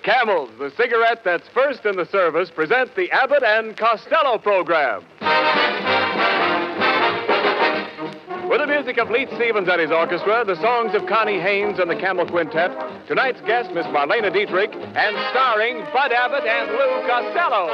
Camels, the cigarette that's first in the service, present the Abbott and Costello program. With the music of Leet Stevens and his orchestra, the songs of Connie Haynes and the Camel Quintet, tonight's guest, Miss Marlene Dietrich, and starring Bud Abbott and Lou Costello.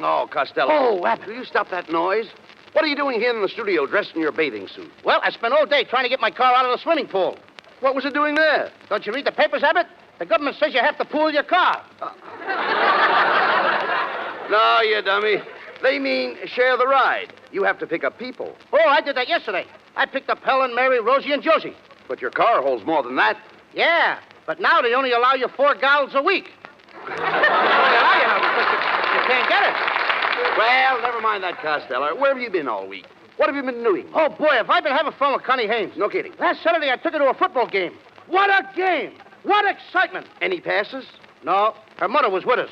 Oh, Costello. Oh, Abbott, will you stop that noise? What are you doing here in the studio dressed in your bathing suit? Well, I spent all day trying to get my car out of the swimming pool. What was it doing there? Don't you read the papers, Abbott? The government says you have to pool your car. No, you dummy. They mean share the ride. You have to pick up people. Oh, I did that yesterday. I picked up Helen, Mary, Rosie, and Josie. But your car holds more than that. Yeah, but now they only allow you 4 gallons a week. They allow you now because you can't get it. Well, never mind that, Costello. Where have you been all week? What have you been doing? Oh, boy, have I been having fun with Connie Haynes. No kidding. Last Saturday, I took her to a football game. What a game! What excitement! Any passes? No, her mother was with us.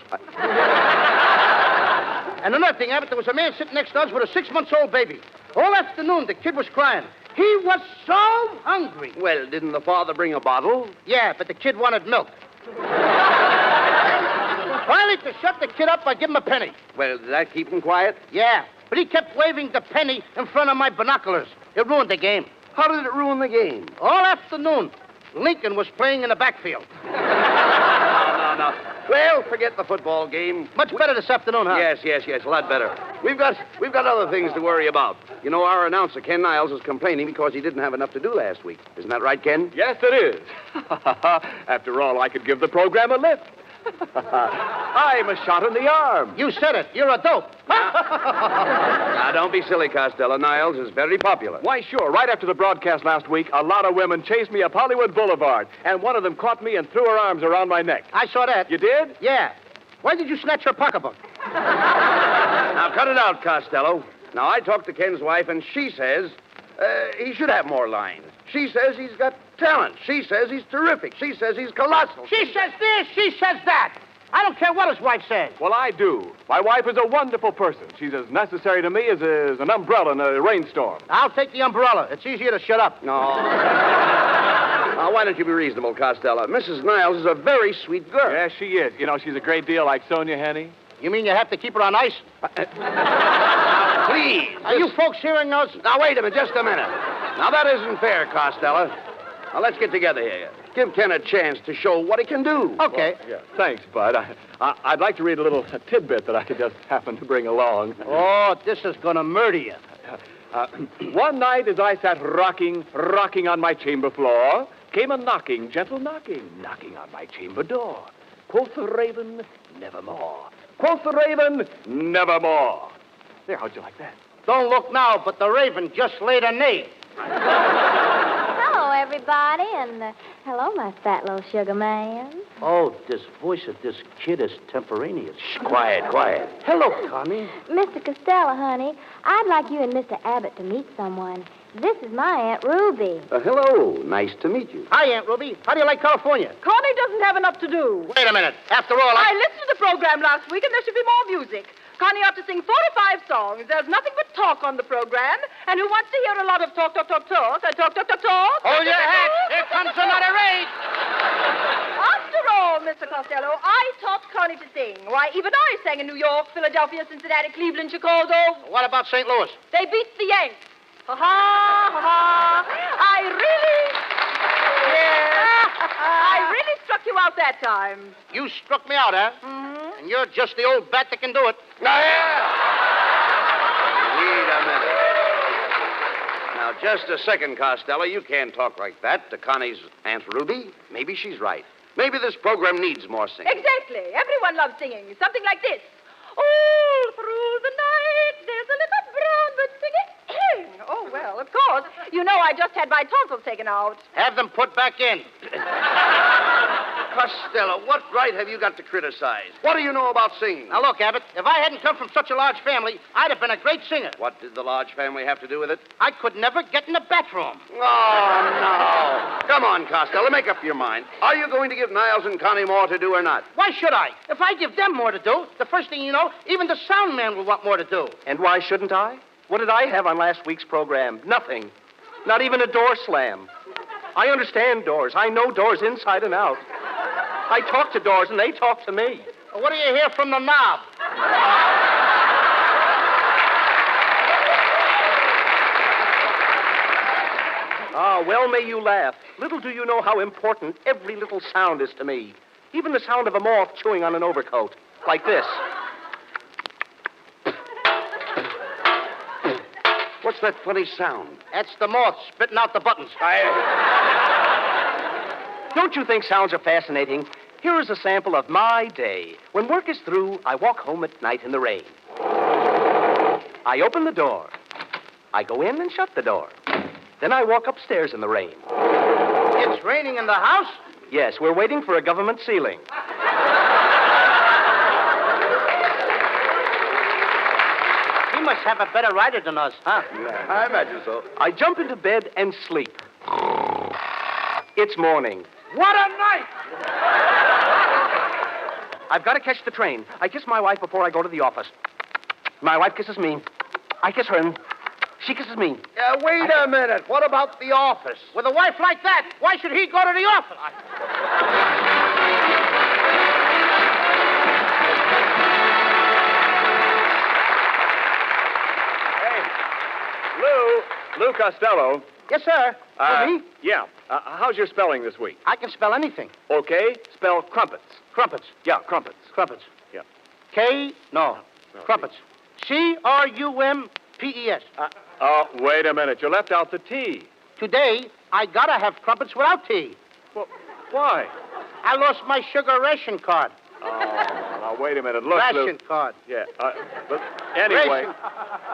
And another thing, Abbott, there was a man sitting next to us with a 6-month-old baby. All afternoon, the kid was crying. He was so hungry. Well, didn't the father bring a bottle? Yeah, but the kid wanted milk. Finally, to shut the kid up, I give him a penny. Well, did that keep him quiet? Yeah, but he kept waving the penny in front of my binoculars. It ruined the game. How did it ruin the game? All afternoon, Lincoln was playing in the backfield. No. Well, forget the football game. Much better this afternoon, huh? Yes, a lot better. We've got other things to worry about. You know, our announcer, Ken Niles, is complaining because he didn't have enough to do last week. Isn't that right, Ken? Yes, it is. After all, I could give the program a lift. I'm a shot in the arm. You said it. You're a dope. Now, don't be silly, Costello. Niles is very popular. Why, sure. Right after the broadcast last week, a lot of women chased me up Hollywood Boulevard, and one of them caught me and threw her arms around my neck. I saw that. You did? Yeah. Why did you snatch her pocketbook? Now, cut it out, Costello. Now, I talked to Ken's wife, and she says he should have more lines. She says he's got talent. She says he's terrific. She says he's colossal. She says this, she says that. I don't care what his wife says. Well, I do. My wife is a wonderful person. She's as necessary to me as an umbrella in a rainstorm. I'll take the umbrella. It's easier to shut up. No. Now, why don't you be reasonable, Costello? Mrs. Niles is a very sweet girl. Yes, she is. You know, she's a great deal like Sonia Henny. You mean you have to keep her on ice? Now, please. Are you folks hearing us? Now, wait a minute, just a minute. Now, that isn't fair, Costello. Now, let's get together here. Give Ken a chance to show what he can do. Okay. Well, yeah. Thanks, Bud. I'd like to read a little tidbit that I just happened to bring along. Oh, this is going to murder you. One night as I sat rocking on my chamber floor, came a knocking, gentle knocking on my chamber door. Quoth the raven, nevermore. Quoth the raven, nevermore. There, how'd you like that? Don't look now, but the raven just laid a nade. Hello, everybody, and hello, my fat little sugar man. Oh, this voice of this kid is temporaneous. Shh, quiet. Hello, Connie. Mr. Costello, honey, I'd like you and Mr. Abbott to meet someone. This is my Aunt Ruby. Hello. Nice to meet you. Hi, Aunt Ruby. How do you like California? Connie doesn't have enough to do. Wait a minute. After all, I listened to the program last week, and there should be more music. Connie ought to sing 4 or 5 songs. There's nothing but talk on the program. And who wants to hear a lot of talk? Hold your hat. Here comes another raid. After all, Mr. Costello, I taught Connie to sing. Why, even I sang in New York, Philadelphia, Cincinnati, Cleveland, Chicago. What about St. Louis? They beat the Yanks. Ha ha. I really struck you out that time. You struck me out, huh? Mm-hmm. And you're just the old bat that can do it. Now, wait a minute. Now, just a second, Costello. You can't talk like that to Connie's Aunt Ruby. Maybe she's right. Maybe this program needs more singing. Exactly. Everyone loves singing. Something like this. All through the night, there's a little brown bird singing. Oh, well, of course. You know I just had my tonsils taken out. Have them put back in. Costello, what right have you got to criticize? What do you know about singing? Now, look, Abbott, if I hadn't come from such a large family, I'd have been a great singer. What did the large family have to do with it? I could never get in the bathroom. Oh, no. Come on, Costello, make up your mind. Are you going to give Niles and Connie more to do or not? Why should I? If I give them more to do, the first thing you know, even the sound man will want more to do. And why shouldn't I? What did I have on last week's program? Nothing. Not even a door slam. I understand doors. I know doors inside and out. I talk to doors, and they talk to me. Well, what do you hear from the knob? Ah, well may you laugh. Little do you know how important every little sound is to me. Even the sound of a moth chewing on an overcoat. Like this. What's that funny sound? That's the moth spitting out the buttons. Don't you think sounds are fascinating? Here is a sample of my day. When work is through, I walk home at night in the rain. I open the door. I go in and shut the door. Then I walk upstairs in the rain. It's raining in the house? Yes, we're waiting for a government ceiling. He must have a better rider than us, huh? Yeah, I imagine so. I jump into bed and sleep. It's morning. What a night! I've got to catch the train. I kiss my wife before I go to the office. My wife kisses me. I kiss her, and she kisses me. Wait a minute. What about the office? With a wife like that, why should he go to the office? Lou Costello. Yes, sir. For me? Yeah. How's your spelling this week? I can spell anything. Okay. Spell crumpets. Crumpets. Yeah, crumpets. Crumpets. Yeah. No. Crumpets. Crumpets. Wait a minute. You left out the T. Today, I gotta have crumpets without tea. Well, why? I lost my sugar ration card. Now, wait a minute. Look, Lou. Ration card. Yeah. But anyway.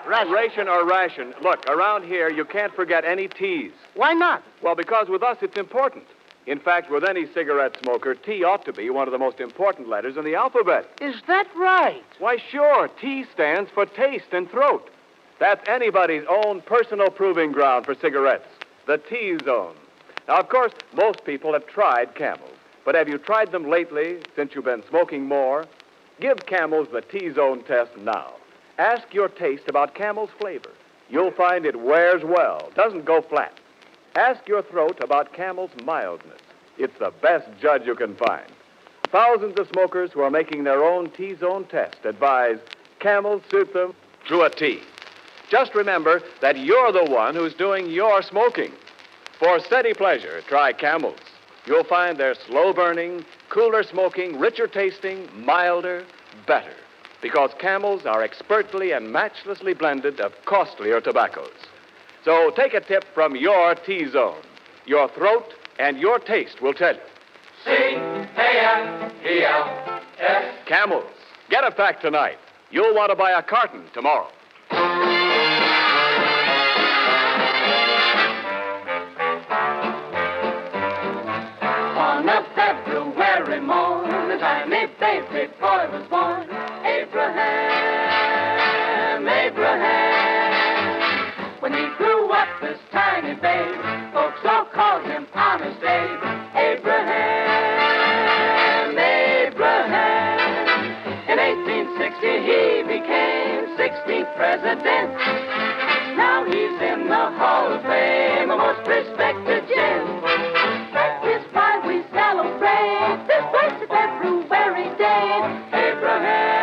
Ration. Ration. Look, around here, you can't forget any T's. Why not? Well, because with us, it's important. In fact, with any cigarette smoker, T ought to be one of the most important letters in the alphabet. Is that right? Why, sure. T stands for taste and throat. That's anybody's own personal proving ground for cigarettes. The T-zone. Now, of course, most people have tried Camels. But have you tried them lately, since you've been smoking more? Give Camels the T-zone test now. Ask your taste about Camel's flavor. You'll find it wears well, doesn't go flat. Ask your throat about Camel's mildness. It's the best judge you can find. Thousands of smokers who are making their own T-zone test advise Camels suit them to a T. Just remember that you're the one who's doing your smoking. For steady pleasure, try Camels. You'll find they're slow-burning, cooler smoking, richer tasting, milder, better. Because Camels are expertly and matchlessly blended of costlier tobaccos. So take a tip from your T-zone. Your throat and your taste will tell you. C-A-M-E-L-S. Camels. Get a pack tonight. You'll want to buy a carton tomorrow. On a February morn, a tiny baby boy was born. Abraham. When he grew up, this tiny babe, folks all called him Honest Abe. Abraham. In 1860, he became 16th president. Now he's in the Hall of Fame, a most respected gent. That is why we celebrate this blessed February day. Abraham.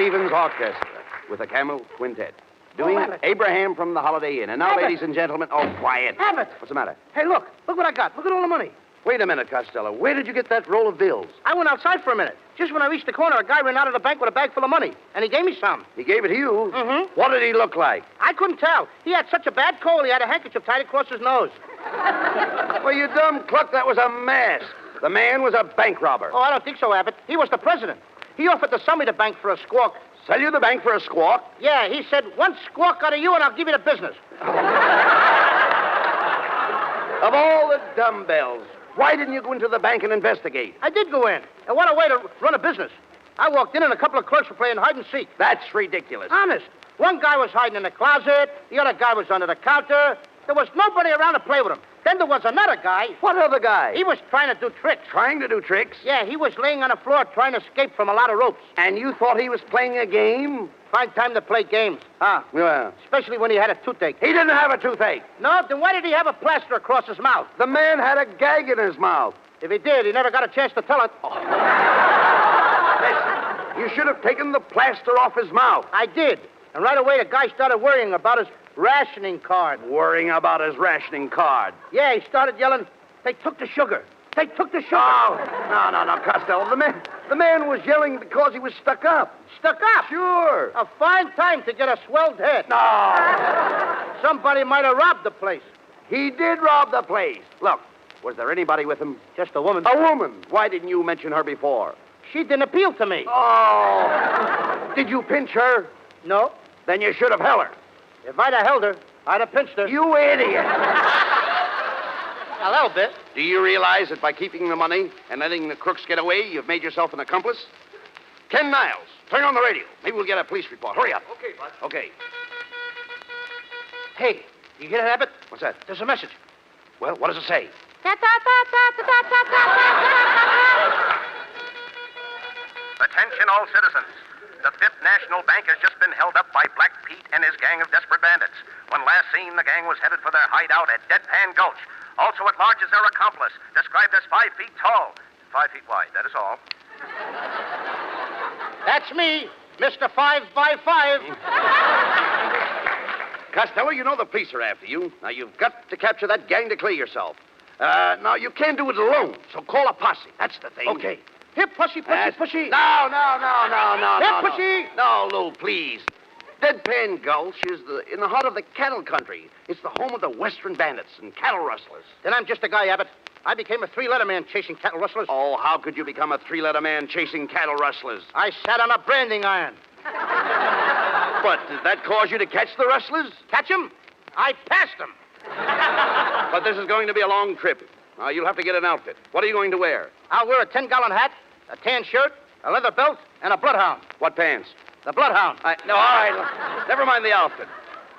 Stevens Orchestra with the Camel Quintet. Doing Abbott. Abraham from the Holiday Inn. And now, Abbott. ladies and gentlemen, oh, quiet. Abbott. What's the matter? Hey, look. Look what I got. Look at all the money. Wait a minute, Costello. Where did you get that roll of bills? I went outside for a minute. Just when I reached the corner, a guy ran out of the bank with a bag full of money, and he gave me some. He gave it to you? Mm-hmm. What did he look like? I couldn't tell. He had such a bad cold, he had a handkerchief tied across his nose. Well, you dumb cluck, that was a mask. The man was a bank robber. Oh, I don't think so, Abbott. He was the president. He offered to sell me the bank for a squawk. Sell you the bank for a squawk? Yeah, he said, one squawk out of you and I'll give you the business. Of all the dumbbells, why didn't you go into the bank and investigate? I did go in. And what a way to run a business. I walked in and a couple of clerks were playing hide and seek. That's ridiculous. Honest. One guy was hiding in the closet. The other guy was under the counter. There was nobody around to play with him. Then there was another guy. What other guy? He was trying to do tricks. Trying to do tricks? Yeah, he was laying on the floor trying to escape from a lot of ropes. And you thought he was playing a game? Fine time to play games. Huh? Yeah. Especially when he had a toothache. He didn't have a toothache. No, then why did he have a plaster across his mouth? The man had a gag in his mouth. If he did, he never got a chance to tell it. Listen, you should have taken the plaster off his mouth. I did. And right away, the guy started worrying about his rationing card. Worrying about his rationing card. Yeah, he started yelling, they took the sugar. They took the sugar. Oh, no, Costello. The man was yelling because he was stuck up. Stuck up? Sure. A fine time to get a swelled head. No. Somebody might have robbed the place. He did rob the place. Look, was there anybody with him? Just a woman. A woman. Why didn't you mention her before? She didn't appeal to me. Oh. Did you pinch her? No. Then you should have held her. If I'd have held her, I'd have pinched her. You idiot. A little bit. Do you realize that by keeping the money and letting the crooks get away, you've made yourself an accomplice? Ken Niles, turn on the radio. Maybe we'll get a police report. Hurry up. Okay, Bud. Okay. Hey, you hear that, Abbott? What's that? There's a message. Well, what does it say? Attention all citizens. The Fifth National Bank has just been held up by Black Pete and his gang of desperate bandits. When last seen, the gang was headed for their hideout at Deadpan Gulch. Also at large is their accomplice, described as 5 feet tall, 5 feet wide, that is all. That's me, Mr. 5x5. Costello, you know the police are after you. Now, you've got to capture that gang to clear yourself. Now, you can't do it alone, so call a posse. That's the thing. Okay. Here, pussy. No. Here, pussy. No, Lou, please. Deadpan Gulch is in the heart of the cattle country. It's the home of the Western bandits and cattle rustlers. Then I'm just a guy, Abbott. I became a 3-letter man chasing cattle rustlers. Oh, how could you become a 3-letter man chasing cattle rustlers? I sat on a branding iron. But did that cause you to catch the rustlers? Catch 'em? I passed 'em. But this is going to be a long trip. Now, you'll have to get an outfit. What are you going to wear? I'll wear a 10-gallon hat, a tan shirt, a leather belt, and a bloodhound. What pants? The bloodhound. No, all right. Never mind the outfit.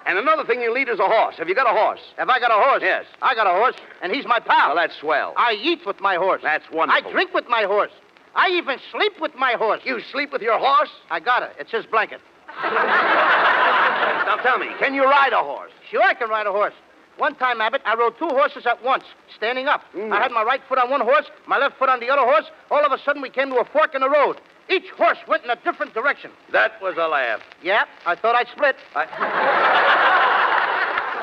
And another thing you'll need is a horse. Have you got a horse? Have I got a horse? Yes. I got a horse, and he's my pal. Well, that's swell. I eat with my horse. That's wonderful. I drink with my horse. I even sleep with my horse. You sleep with your horse? I got it. It's his blanket. Now, tell me, can you ride a horse? Sure, I can ride a horse. One time, Abbott, I rode 2 horses at once, standing up. I had my right foot on one horse, my left foot on the other horse. All of a sudden, we came to a fork in the road. Each horse went in a different direction. That was a laugh. Yeah, I thought I'd split.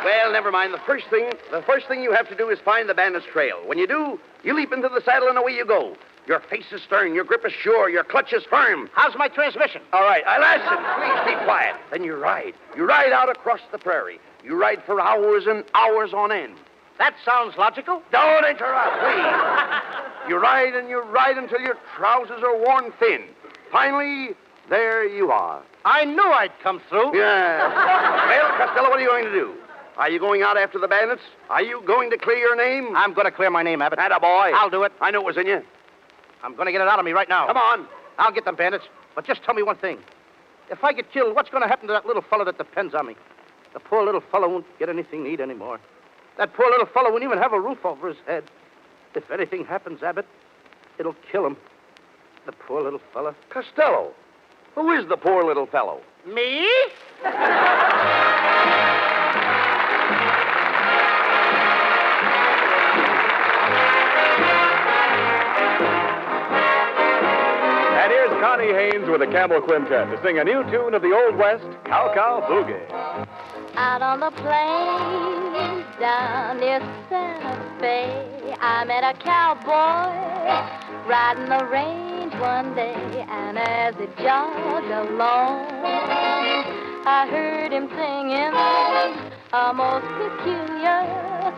Well, never mind. The first thing you have to do is find the bandit's trail. When you do, you leap into the saddle and away you go. Your face is stern, your grip is sure, your clutch is firm. How's my transmission? All right, listen, please be quiet. Then you ride. You ride out across the prairie. You ride for hours and hours on end. That sounds logical. Don't interrupt, please. You ride and you ride until your trousers are worn thin. Finally, there you are. I knew I'd come through. Yeah. Well, Costello, what are you going to do? Are you going out after the bandits? Are you going to clear your name? I'm going to clear my name, Abbott. Attaboy. I'll do it. I knew it was in you. I'm going to get it out of me right now. Come on. I'll get them bandits. But just tell me one thing. If I get killed, what's going to happen to that little fellow that depends on me? The poor little fellow won't get anything to eat anymore. That poor little fellow won't even have a roof over his head. If anything happens, Abbott, it'll kill him. The poor little fellow. Costello, who is the poor little fellow? Me? And here's Connie Haynes with the Camel Quintet to sing a new tune of the Old West, Cow Cow Boogie. Out on the plains down near Santa Fe, I met a cowboy riding the range one day, and as he jogged along, I heard him singing a most peculiar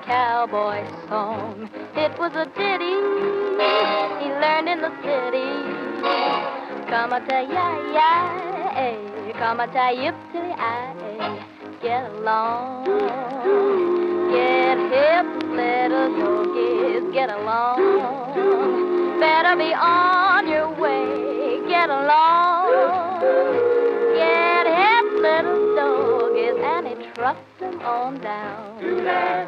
cowboy song. It was a ditty he learned in the city. Come-a-ta-ya-ya, come-a-ta-yip-tilly-I, get along. Get hip, little doggies, get along. Better be on your way, get along. Get hip, little doggies, and he trucks them on down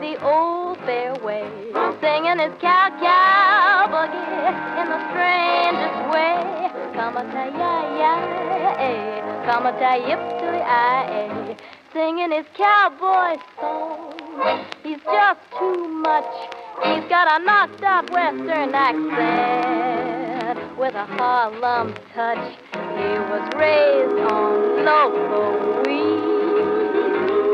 the old fairway, singing his cow-cow boogie in the strangest way. Come-a-ta-ya-ya, come-a-ta-yip-to-I, singing his cowboy song. He's just too much. He's got a knocked-out western accent with a Harlem touch. He was raised on local weed.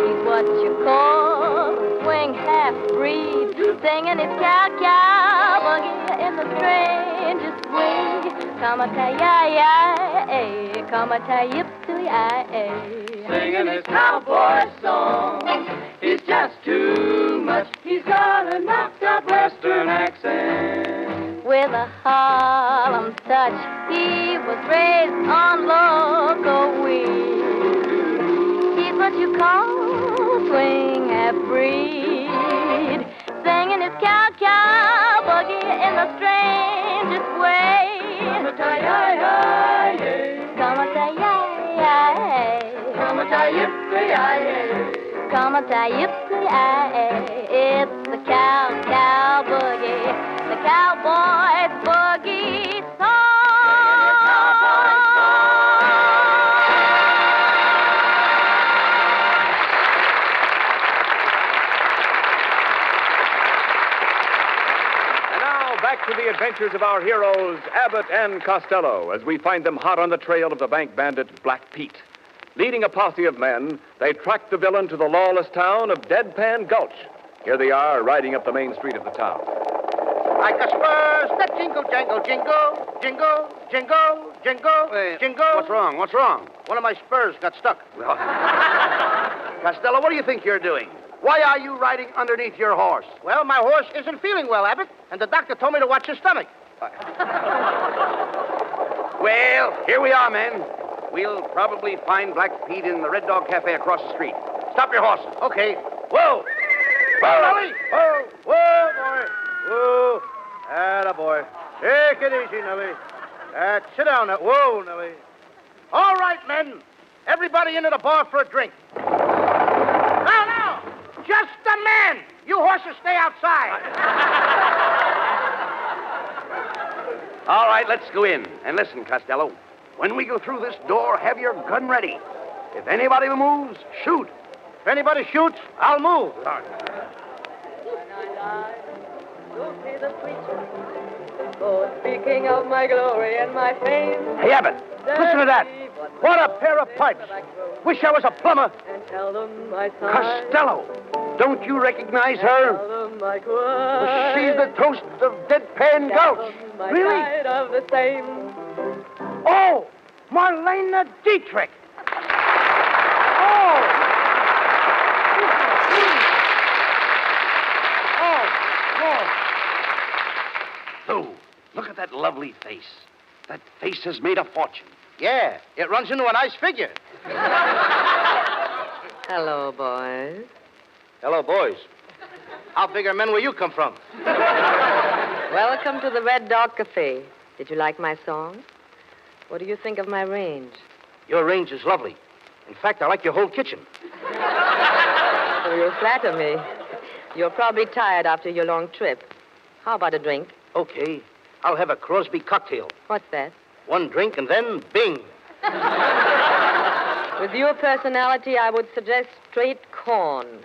He's what you call a swing half-breed, singing his cow-cow boogie in the strangest way. Come-a-ta-ya-ya, come-a-ta-yip-to-I, Singing his cowboy song. He's just too much. He's got a knocked-out western accent. with a Harlem touch. He was raised on local weed. He's what you call swing half-breed, singing his cow-cow boogie in the strangest way. Come-a-ta-yi-yi-yi. Come-a-ta-yi-yi. Come-a-ta-yip-yi-yi. Come-a-ta-yip-yi-yi. It's the cow-cow boogie, the cowboy boogie song. And now, back to the adventures of our heroes, Abbott and Costello, as we find them hot on the trail of the bank bandit Black Pete. Leading a posse of men, they track the villain to the lawless town of Deadpan Gulch. Here they are, riding up the main street of the town. Like a spurs that jingle, jangle, jingle, jingle, jingle, jingle, jingle. What's wrong? What's wrong? One of my spurs got stuck. Costello, what do you think you're doing? Why are you riding underneath your horse? Well, my horse isn't feeling well, Abbott, and the doctor told me to watch his stomach. Well, here we are, men. We'll probably find Black Pete in the Red Dog Cafe across the street. Stop your horses. Okay. Whoa! Whoa, Nellie! Whoa, whoa, boy. Whoa. Atta boy. Take it easy, Nellie. Sit down now. Whoa, Nellie. All right, men. Everybody into the bar for a drink. Now. Just a man. You horses stay outside. All right, let's go in. And listen, Costello. When we go through this door, have your gun ready. If anybody moves, shoot. If anybody shoots, I'll move. Go see the preacher. Oh, speaking of my glory and my fame. Hey, Abbott, listen to that. What a pair of pipes. Wish I was a plumber. And tell them my son. Costello, don't you recognize her? Tell them my choir. She's the toast of Deadpan Gulch. Really? Of the same. Oh, Marlene Dietrich. Oh, look at that lovely face. That face has made a fortune. Yeah, it runs into a nice figure. Hello, boys. Hello, boys. How big are men where you come from? Welcome to the Red Dog Cafe. Did you like my song? What do you think of my range? Your range is lovely. In fact, I like your whole kitchen. So you flatter me. You're probably tired after your long trip. How about a drink? Okay, I'll have a Crosby cocktail. What's that? One drink and then bing. With your personality, I would suggest straight corn.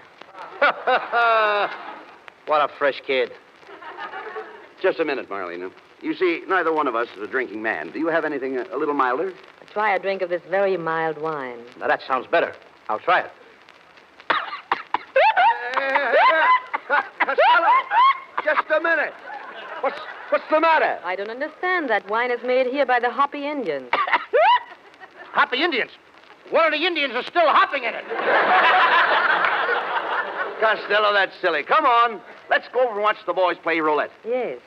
What a fresh kid. Just a minute, Marlene. You see, neither one of us is a drinking man. Do you have anything a little milder? try a drink of this very mild wine. Now, that sounds better. I'll try it. Costello, just a minute. What's the matter? I don't understand. That wine is made here by the Hopi Indians. Hopi Indians? One of the Indians is still hopping in it. Costello, that's silly. Come on. Let's go over and watch the boys play roulette. Yes.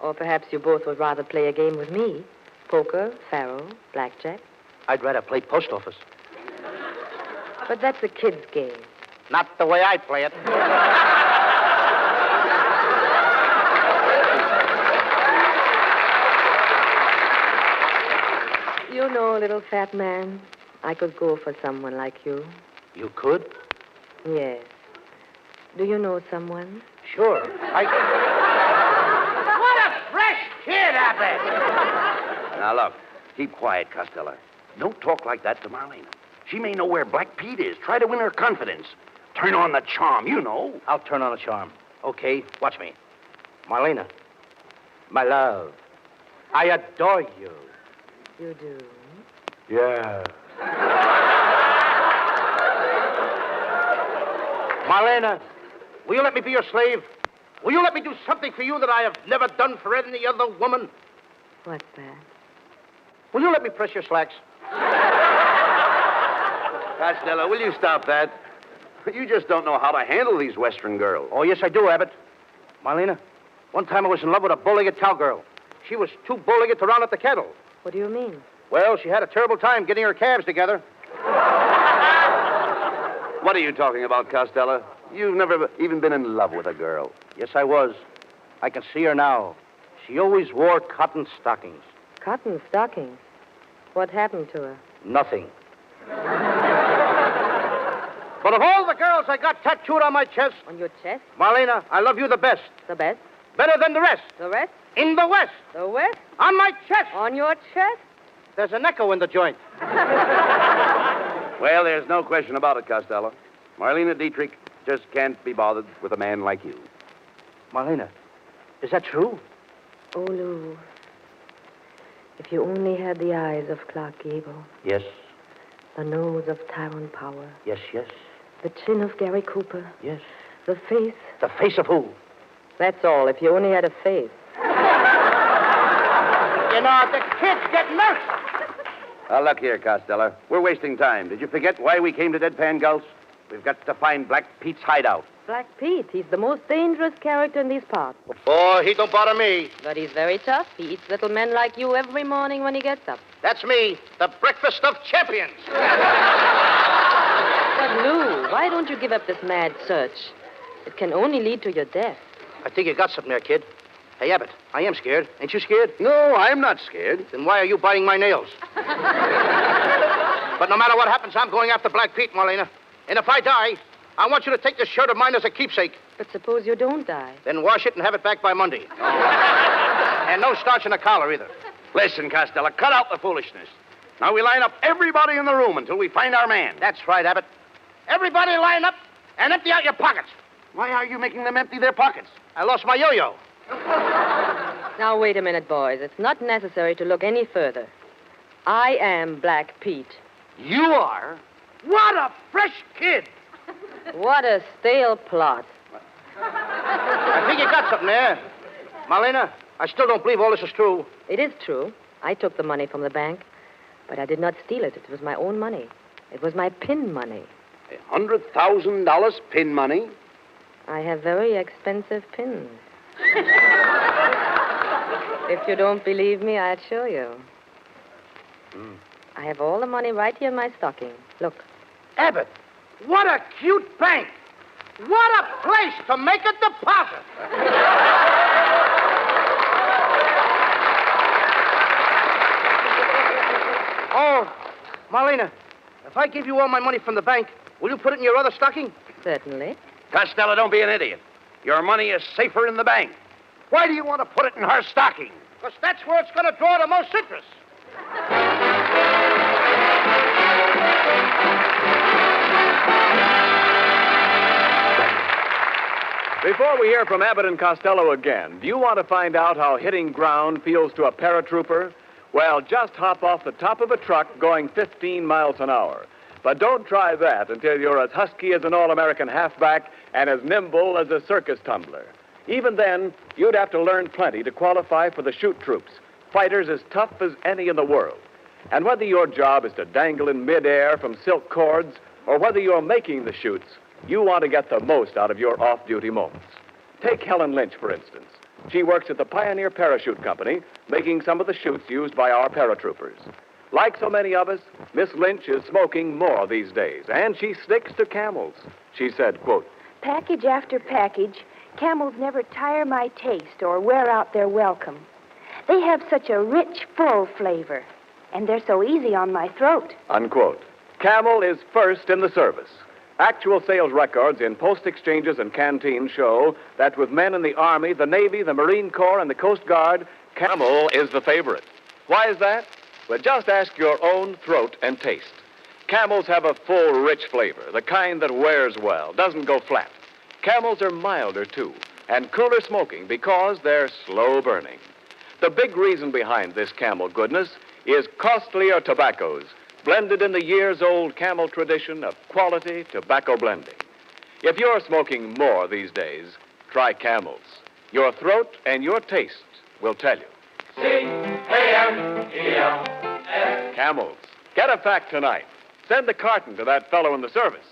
Or perhaps you both would rather play a game with me. Poker, faro, blackjack. I'd rather play post office. But that's a kid's game. Not the way I play it. You know, little fat man, I could go for someone like you. You could? Yes. Do you know someone? Sure. What a fresh kid, Abbott! Now, look. Keep quiet, Costello. Don't talk like that to Marlene. She may know where Black Pete is. Try to win her confidence. Turn on the charm, you know. I'll turn on the charm. Okay, watch me. Marlena, my love, I adore you. You do? Yeah. Marlena, will you let me be your slave? Will you let me do something for you that I have never done for any other woman? What's that? Will you let me press your slacks? Costello, will you stop that? You just don't know how to handle these Western girls. Oh, yes, I do, Abbott. Marlena, one time I was in love with a bow-legged cowgirl. She was too bow-legged to round up the cattle. What do you mean? Well, she had a terrible time getting her calves together. What are you talking about, Costello? You've never even been in love with a girl. Yes, I was. I can see her now. She always wore cotton stockings. Cotton stockings? What happened to her? Nothing. But of all the girls I got tattooed on my chest... On your chest? Marlena, I love you the best. The best? Better than the rest. The rest? In the West. The West? On my chest. On your chest? There's an echo in the joint. Well, there's no question about it, Costello. Marlene Dietrich just can't be bothered with a man like you. Marlena, is that true? Oh, Lou, if you only had the eyes of Clark Gable, Yes, the nose of Tyrone Power, yes, yes, the chin of Gary Cooper, yes. the face. The face of who? That's all, if you only had a face. You know, the kids get nervous. Look here, Costello. We're wasting time. Did you forget why we came to Deadpan Gulch? We've got to find Black Pete's hideout. Black Pete, he's the most dangerous character in these parts. Oh, he don't bother me. But he's very tough. He eats little men like you every morning when he gets up. That's me, the breakfast of champions. But, Lou, why don't you give up this mad search? It can only lead to your death. I think you got something there, kid. Hey, Abbott, I am scared. Ain't you scared? No, I'm not scared. Then why are you biting my nails? But no matter what happens, I'm going after Black Pete, Marlena. And if I die, I want you to take this shirt of mine as a keepsake. But suppose you don't die. Then wash it and have it back by Monday. And no starch in the collar, either. Listen, Costello, cut out the foolishness. Now we line up everybody in the room until we find our man. That's right, Abbott. Everybody line up and empty out your pockets. Why are you making them empty their pockets? I lost my yo-yo. Now, wait a minute, boys. It's not necessary to look any further. I am Black Pete. You are? What a fresh kid. What a stale plot. I think you got something there. Marlena, I still don't believe all this is true. It is true. I took the money from the bank, but I did not steal it. It was my own money. It was my pin money. $100,000 pin money? I have very expensive pins. If you don't believe me, I'll show you. I have all the money right here in my stocking. Look. Abbott, what a cute bank. What a place to make a deposit. Oh, Marlena, if I give you all my money from the bank, will you put it in your other stocking? Certainly. Costello, don't be an idiot. Your money is safer in the bank. Why do you want to put it in her stocking? Because that's where it's going to draw the most interest. Before we hear from Abbott and Costello again, do you want to find out how hitting ground feels to a paratrooper? Well, just hop off the top of a truck going 15 miles an hour. But don't try that until you're as husky as an All-American halfback and as nimble as a circus tumbler. Even then, you'd have to learn plenty to qualify for the shoot troops, fighters as tough as any in the world. And whether your job is to dangle in midair from silk cords or whether you're making the shoots, you want to get the most out of your off-duty moments. Take Helen Lynch, for instance. She works at the Pioneer Parachute Company, making some of the chutes used by our paratroopers. Like so many of us, Miss Lynch is smoking more these days, and she sticks to Camels. She said, quote, "Package after package, Camels never tire my taste or wear out their welcome. They have such a rich, full flavor, and they're so easy on my throat." Unquote. Camel is first in the service. Actual sales records in post exchanges and canteens show that with men in the Army, the Navy, the Marine Corps, and the Coast Guard, Camel is the favorite. Why is that? Well, just ask your own throat and taste. Camels have a full, rich flavor, the kind that wears well, doesn't go flat. Camels are milder, too, and cooler smoking because they're slow burning. The big reason behind this Camel goodness is costlier tobaccos, blended in the years-old Camel tradition of quality tobacco blending. If you're smoking more these days, try Camels. Your throat and your taste will tell you. C-A-M-E-L-S. Camels. Get a pack tonight. Send the carton to that fellow in the service.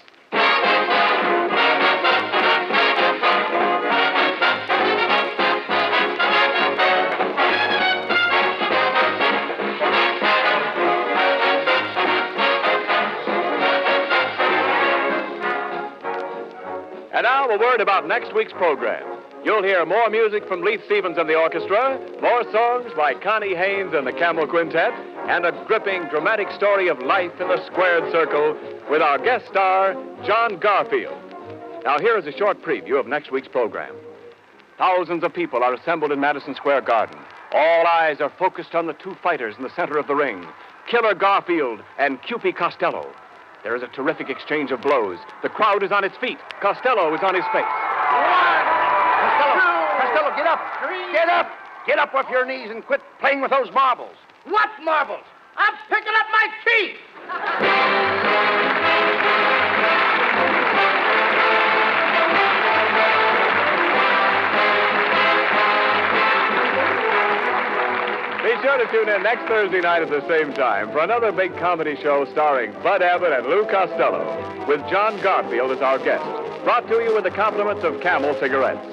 And now a word about next week's program. You'll hear more music from Leith Stevens and the orchestra, more songs by Connie Haynes and the Camel Quintet, and a gripping, dramatic story of life in the squared circle with our guest star, John Garfield. Now, here is a short preview of next week's program. Thousands of people are assembled in Madison Square Garden. All eyes are focused on the two fighters in the center of the ring, Killer Garfield and Cupid Costello. There is a terrific exchange of blows. The crowd is on its feet. Costello is on his face. Costello, get up! Get up! Get up off your knees and quit playing with those marbles. What marbles? I'm picking up my teeth! Be sure to tune in next Thursday night at the same time for another big comedy show starring Bud Abbott and Lou Costello, with John Garfield as our guest, brought to you with the compliments of Camel Cigarettes.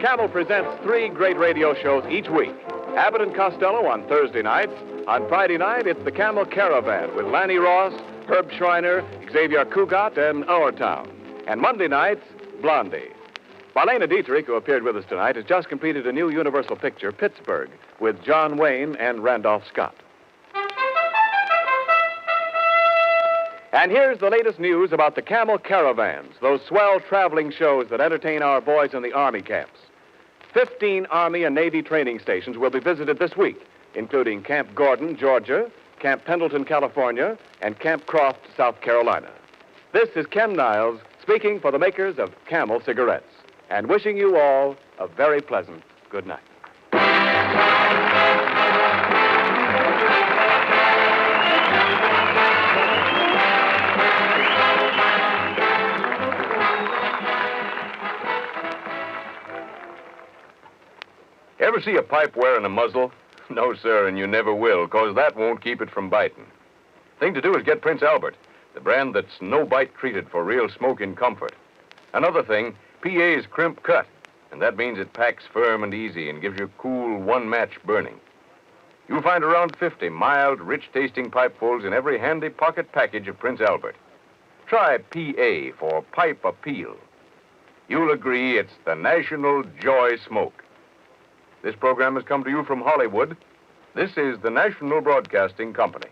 Camel presents 3 great radio shows each week. Abbott and Costello on Thursday nights. On Friday night, it's the Camel Caravan with Lanny Ross, Herb Schreiner, Xavier Cugat, and Our Town. And Monday nights, Blondie. Marlene Dietrich, who appeared with us tonight, has just completed a new Universal picture, Pittsburgh, with John Wayne and Randolph Scott. And here's the latest news about the Camel Caravans, those swell traveling shows that entertain our boys in the Army camps. 15 Army and Navy training stations will be visited this week, including Camp Gordon, Georgia, Camp Pendleton, California, and Camp Croft, South Carolina. This is Ken Niles speaking for the makers of Camel Cigarettes, and wishing you all a very pleasant good night. Ever see a pipe wearing a muzzle? No, sir, and you never will, because that won't keep it from biting. Thing to do is get Prince Albert, the brand that's no-bite treated for real smoking comfort. Another thing, PA's crimp cut, and that means it packs firm and easy and gives you cool, one-match burning. You'll find around 50 mild, rich-tasting pipefuls in every handy pocket package of Prince Albert. Try PA for Pipe Appeal. You'll agree it's the national joy smoke. This program has come to you from Hollywood. This is the National Broadcasting Company.